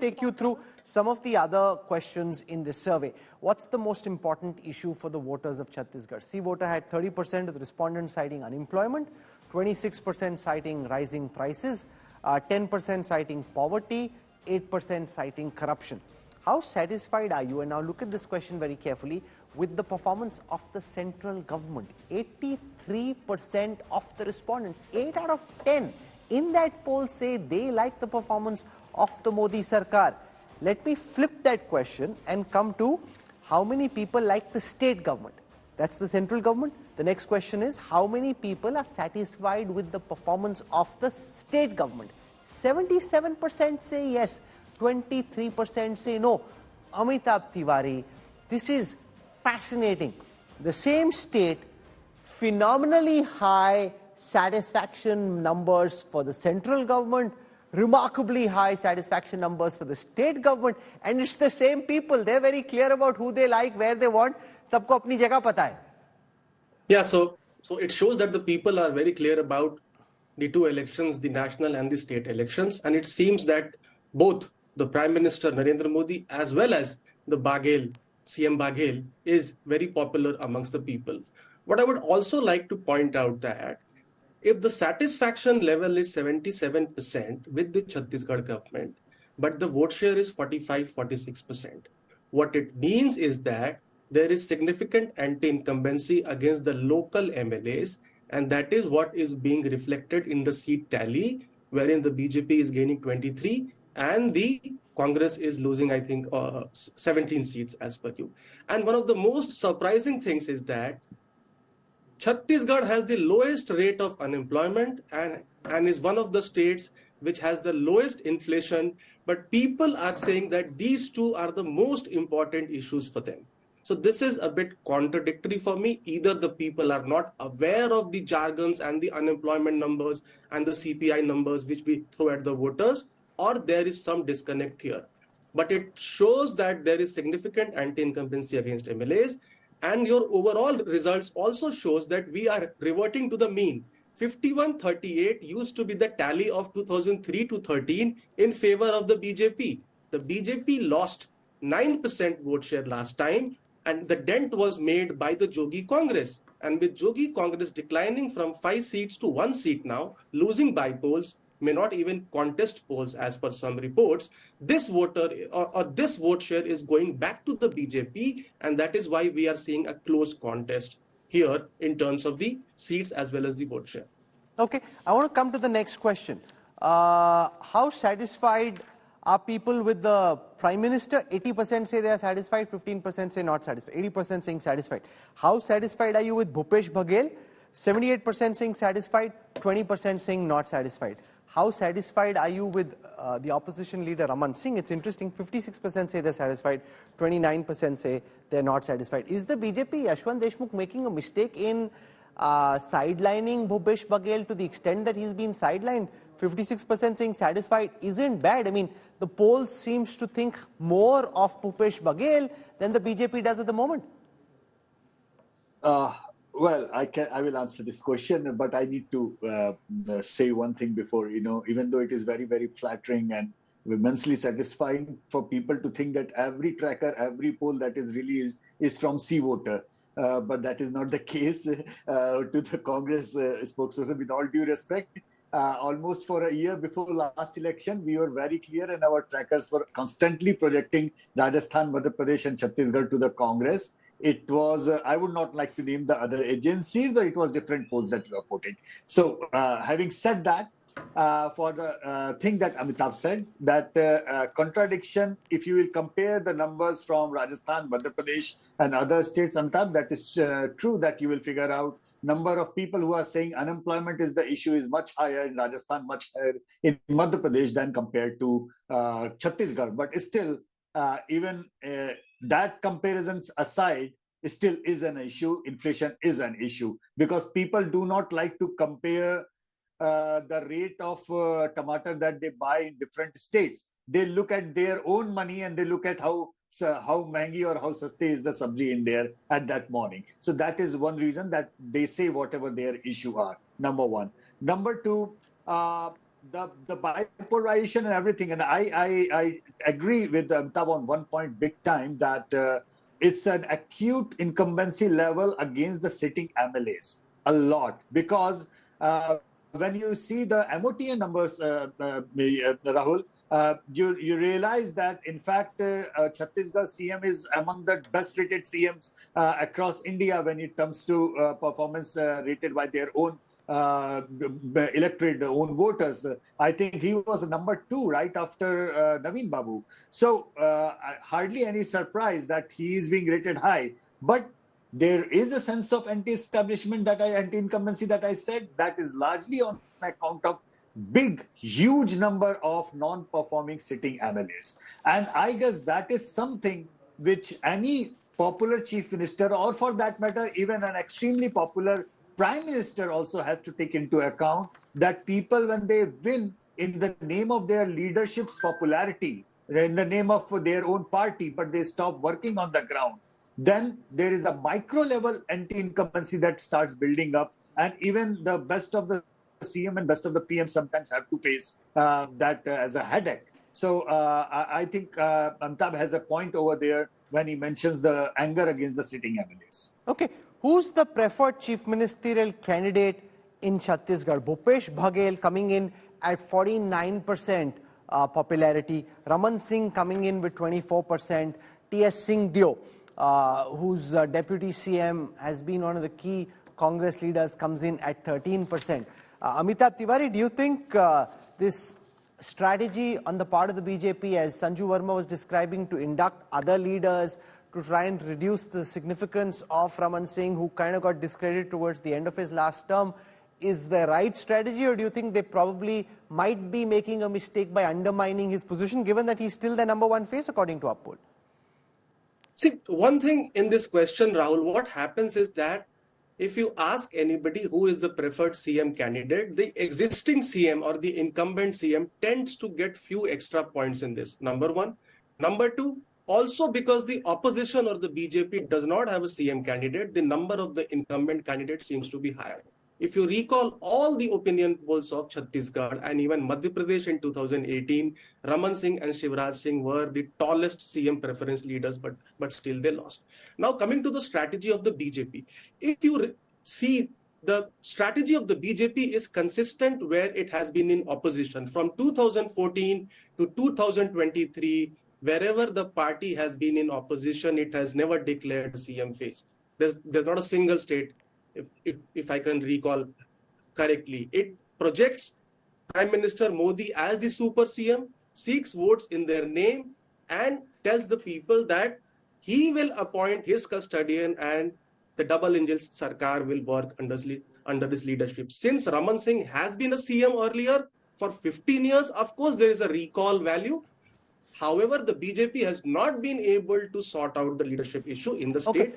take you through some of the other questions in this survey. What's the most important issue for the voters of Chhattisgarh? C voter had 30% of the respondents citing unemployment, 26% citing rising prices, 10% citing poverty, 8% citing corruption. How satisfied are you, and now look at this question very carefully, with the performance of the central government? 83% of the respondents, 8 out of 10 in that poll say they like the performance of the Modi Sarkar. Let me flip that question and come to how many people like the state government. That's the central government. The next question is how many people are satisfied with the performance of the state government? 77% say yes, 23% say no. Amitabh Tiwari, this is fascinating. The same state, phenomenally high satisfaction numbers for the central government, remarkably high satisfaction numbers for the state government, and it's the same people. They're very clear about who they like, where they want. Sabko apni jagah pata hai. Yeah, so it shows that the people are very clear about the two elections, the national and the state elections, and it seems that both the Prime Minister Narendra Modi as well as the CM Baghel is very popular amongst the people. What I would also like to point out that if the satisfaction level is 77% with the Chhattisgarh government, but the vote share is 45-46%, what it means is that there is significant anti-incumbency against the local MLAs, and that is what is being reflected in the seat tally, wherein the BJP is gaining 23 and the Congress is losing, I think, 17 seats as per you. And one of the most surprising things is that Chhattisgarh has the lowest rate of unemployment and is one of the states which has the lowest inflation, but people are saying that these two are the most important issues for them. So this is a bit contradictory for me. Either the people are not aware of the jargons and the unemployment numbers and the CPI numbers which we throw at the voters, or there is some disconnect here. But it shows that there is significant anti-incumbency against MLAs, and your overall results also shows that we are reverting to the mean. 51-38 used to be the tally of 2003 to 13 in favor of the BJP. The BJP lost 9% vote share last time, and the dent was made by the Jogi Congress. And with Jogi Congress declining from 5 seats to 1 seat now, losing by polls, may not even contest polls as per some reports, this voter or this vote share is going back to the BJP, and that is why we are seeing a close contest here in terms of the seats as well as the vote share. Okay, I want to come to the next question. How satisfied are people with the Prime Minister? 80% say they are satisfied, 15% say not satisfied, 80% saying satisfied. How satisfied are you with Bhupesh Baghel? 78% saying satisfied, 20% saying not satisfied. How satisfied are you with the opposition leader Raman Singh? It's interesting, 56% say they're satisfied, 29% say they're not satisfied. Is the BJP, Yashwant Deshmukh, making a mistake in sidelining Bhupesh Baghel to the extent that he's been sidelined? 56% saying satisfied isn't bad. I mean, the poll seems to think more of Bhupesh Baghel than the BJP does at the moment. Well, I will answer this question, but I need to say one thing before, even though it is very, very flattering and immensely satisfying for people to think that every tracker, every poll that is released is from C voter. But that is not the case. To the Congress spokesperson, with all due respect, almost for a year before last election, we were very clear and our trackers were constantly projecting Rajasthan, Madhya Pradesh and Chhattisgarh to the Congress. It was, I would not like to name the other agencies, but it was different polls that we were putting. So having said that, for the thing that Amitabh said, that contradiction, if you will compare the numbers from Rajasthan, Madhya Pradesh and other states, Amitabh, that is true that you will figure out number of people who are saying unemployment is the issue is much higher in Rajasthan, much higher in Madhya Pradesh than compared to Chhattisgarh. But still, even that comparisons aside, still is an issue. Inflation is an issue because people do not like to compare the rate of tomato that they buy in different states. They look at their own money and they look at how महंगी or how saste is the sabji in there at that morning. So that is one reason that they say whatever their issue are. Number one. Number two, the bipolarization and everything, and I agree with Amitabh on one point big time, that it's an acute incumbency level against the sitting MLAs a lot, because when you see the MOTN numbers, Rahul, you realize that in fact Chhattisgarh CM is among the best rated CMs across India when it comes to performance rated by their own electorate, own voters. I think he was number 2 right after Naveen Babu. So hardly any surprise that he is being rated high. But there is a sense of anti-establishment, anti-incumbency that I said, that is largely on account of big, huge number of non-performing sitting MLAs. And I guess that is something which any popular chief minister, or for that matter, even an extremely popular prime minister also has to take into account, that people, when they win in the name of their leadership's popularity, in the name of their own party, but they stop working on the ground, then there is a micro level anti-incumbency that starts building up, and even the best of the CM and best of the PM sometimes have to face that as a headache. So I think Amitabh has a point over there when he mentions the anger against the sitting MLAs. Okay, who's the preferred chief ministerial candidate in Chhattisgarh? Bhupesh Baghel coming in at 49% popularity, Raman Singh coming in with 24%, T.S. Singh Deo, whose deputy CM has been one of the key Congress leaders, comes in at 13%. Amitabh Tiwari, do you think this strategy on the part of the BJP, as Sanju Verma was describing, to induct other leaders to try and reduce the significance of Raman Singh, who kind of got discredited towards the end of his last term, is the right strategy, or do you think they probably might be making a mistake by undermining his position, given that he's still the number 1 face according to our poll? See, one thing in this question, Rahul, what happens is that if you ask anybody who is the preferred CM candidate, the existing CM or the incumbent CM tends to get few extra points in this, number 1. Number 2, also because the opposition or the BJP does not have a CM candidate, the number of the incumbent candidates seems to be higher. If you recall all the opinion polls of Chhattisgarh and even Madhya Pradesh in 2018, Raman Singh and Shivraj Singh were the tallest CM preference leaders, but still they lost. Now coming to the strategy of the BJP, if you see, the strategy of the BJP is consistent where it has been in opposition. From 2014 to 2023, wherever the party has been in opposition, it has never declared a CM face. There's not a single state, if I can recall correctly. It projects Prime Minister Modi as the super CM, seeks votes in their name, and tells the people that he will appoint his custodian and the double engine Sarkar will work under his leadership. Since Raman Singh has been a CM earlier for 15 years, of course there is a recall value. However, the BJP has not been able to sort out the leadership issue in the state. Okay.